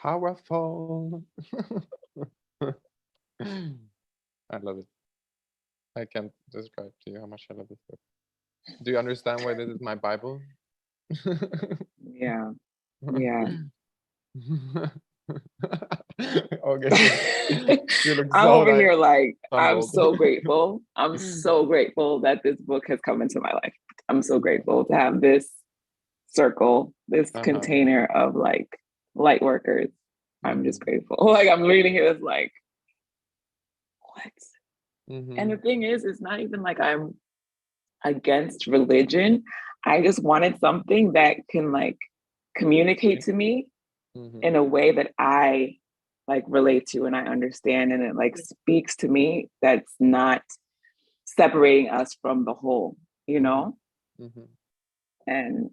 Powerful. I love it. I can't describe to you how much I love this book. Do you understand why this is my Bible? Yeah. Yeah. Okay, you look I'm so over like here like, I'm humbled. so grateful. I'm so grateful that this book has come into my life. I'm so grateful to have this circle, this Uh-huh. container of like light workers. I'm just Mm-hmm. grateful. Like I'm reading it, it's like, what? And Mm-hmm. the thing is, it's not even like I'm against religion. I just wanted something that can like communicate to me Mm-hmm. in a way that I like relate to and I understand and it like speaks to me that's not separating us from the whole, you Mm-hmm. know? Mm-hmm. And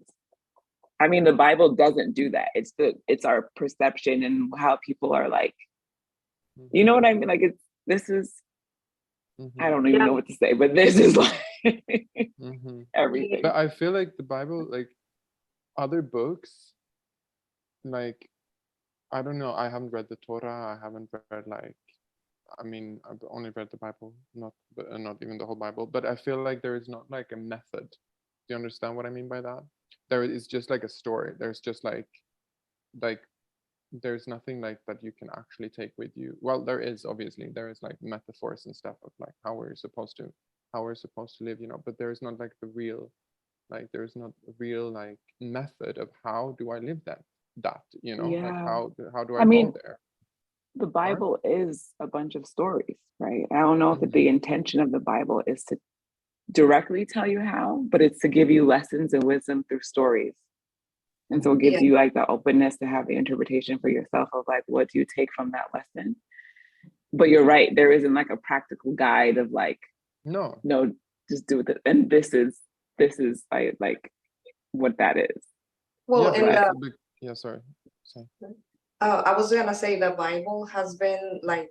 I mean the Bible doesn't do that. It's our perception and how people are like, you Mm-hmm. know what I mean? Like this is I Mm-hmm. don't even know what to say, but this is like Mm-hmm. everything. But I feel like the Bible, like other books, like I don't know. I haven't read the Torah. I haven't read like. I mean, I've only read the Bible, not even the whole Bible. But I feel like there is not like a method. Do you understand what I mean by that? There is just like a story. There's just like there's nothing like that you can actually take with you. Well, there is obviously there is like metaphors and stuff of like how we're supposed to live, but there is not like the real like there's not a real like method of how do I live that, like Yeah. how do I I go mean, there? the Or Bible is a bunch of stories, right? I don't know if mm-hmm, the intention of the Bible is to directly tell you how, but it's to give you lessons and wisdom through stories. And so mm-hmm, it gives you like the openness to have the interpretation for yourself of like, what do you take from that lesson? But you're mm-hmm. right, there isn't like a practical guide of like, No. no, just do it. And this is like what that is. Well, Yeah, but and But yeah, sorry. I was gonna say the Bible has been like,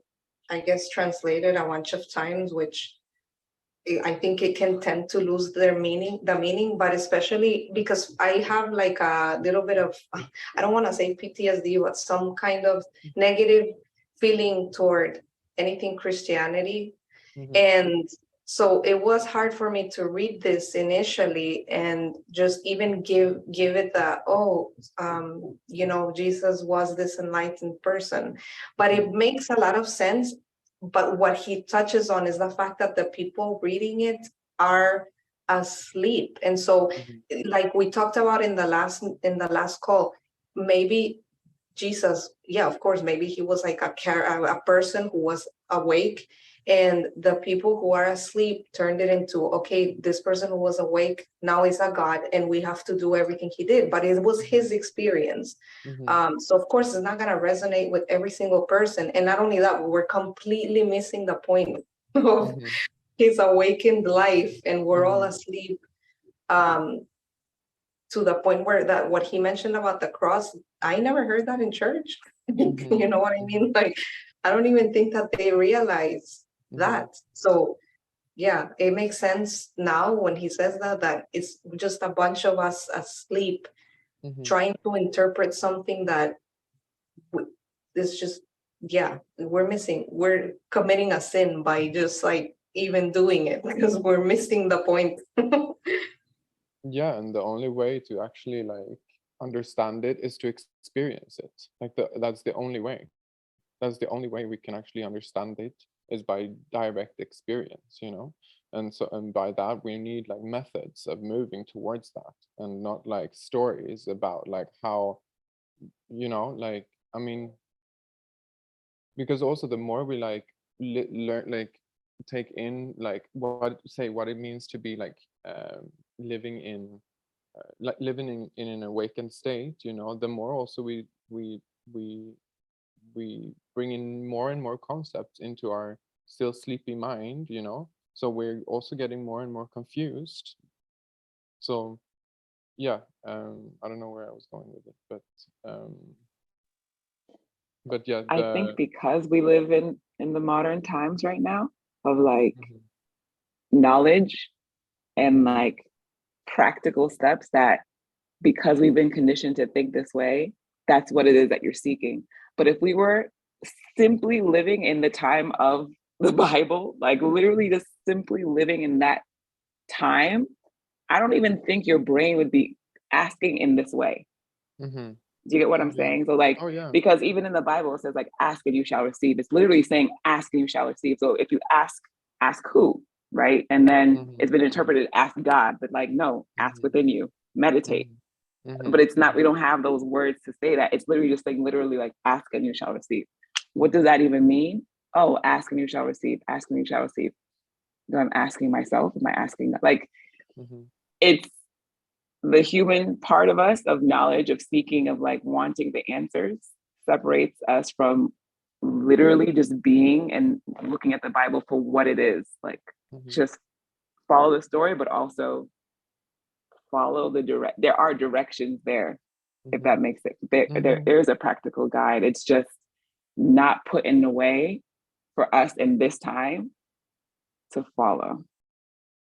I guess, translated a bunch of times, which I think it can tend to lose the meaning, but especially because I have like a little bit of, I don't want to say PTSD, but some kind of negative feeling toward anything Christianity. Mm-hmm, And so it was hard for me to read this initially and just even give it the, Jesus was this enlightened person. But it mm-hmm, makes a lot of sense. But what he touches on is the fact that the people reading it are asleep. And so, mm-hmm, like we talked about in the last call, maybe Jesus, yeah, of course, maybe he was like a person who was awake, and the people who are asleep turned it into, okay, this person who was awake now is a god, and we have to do everything he did. But it was his experience. mm-hmm, So of course, it's not going to resonate with every single person. And not only that, we're completely missing the point of mm-hmm, his awakened life, and we're all mm-hmm, asleep. Um, to the point where that what he mentioned about the cross, I never heard that in church. mm-hmm, You know what I mm-hmm, mean? Like, I don't even think that they realize mm-hmm, that. So yeah, it makes sense now when he says that it's just a bunch of us asleep mm-hmm. trying to interpret something that is just, yeah, we're committing a sin by just like even doing it because we're missing the point. Yeah, and the only way to actually like understand it is to experience it. Like that's the only way. That's the only way we can actually understand it is by direct experience. And by that we need like methods of moving towards that and not like stories about like how, like I mean, because also the more we like learn like take in like what it means to be like living in like living in an awakened state, the more also we we bring in more and more concepts into our still sleepy mind. So we're also getting more and more confused. So yeah, I don't know where I was going with it, um but yeah, I think because we live in the modern times right now of like mhm, knowledge and mhm, like practical steps that because we've been conditioned to think this way, that's what it is that you're seeking. But if we were simply living in the time of the Bible, like literally just simply living in that time, I don't even think your brain would be asking in this way. Mm-hmm. Do you get what I'm Yeah. saying? So like, Oh yeah. because even in the Bible, it says like, ask and you shall receive. It's literally saying, ask and you shall receive. So if you ask who, right? And then Mm-hmm. it's been interpreted, ask God, but like, no, ask Mm-hmm. within you, meditate. Mm-hmm. But it's not, we don't have those words to say that. It's literally just saying literally like, ask and you shall receive. What does that even mean? Oh, ask and you shall receive, ask and you shall receive. So I'm asking myself, am I asking that? Like, Mm-hmm. it's the human part of us, of knowledge, of seeking, of like wanting the answers, separates us from literally just being and looking at the Bible for what it is. Like, Mm-hmm. just follow the story, but also follow there are directions there, if that makes it. There is a practical guide. It's just not put in the way for us in this time to follow.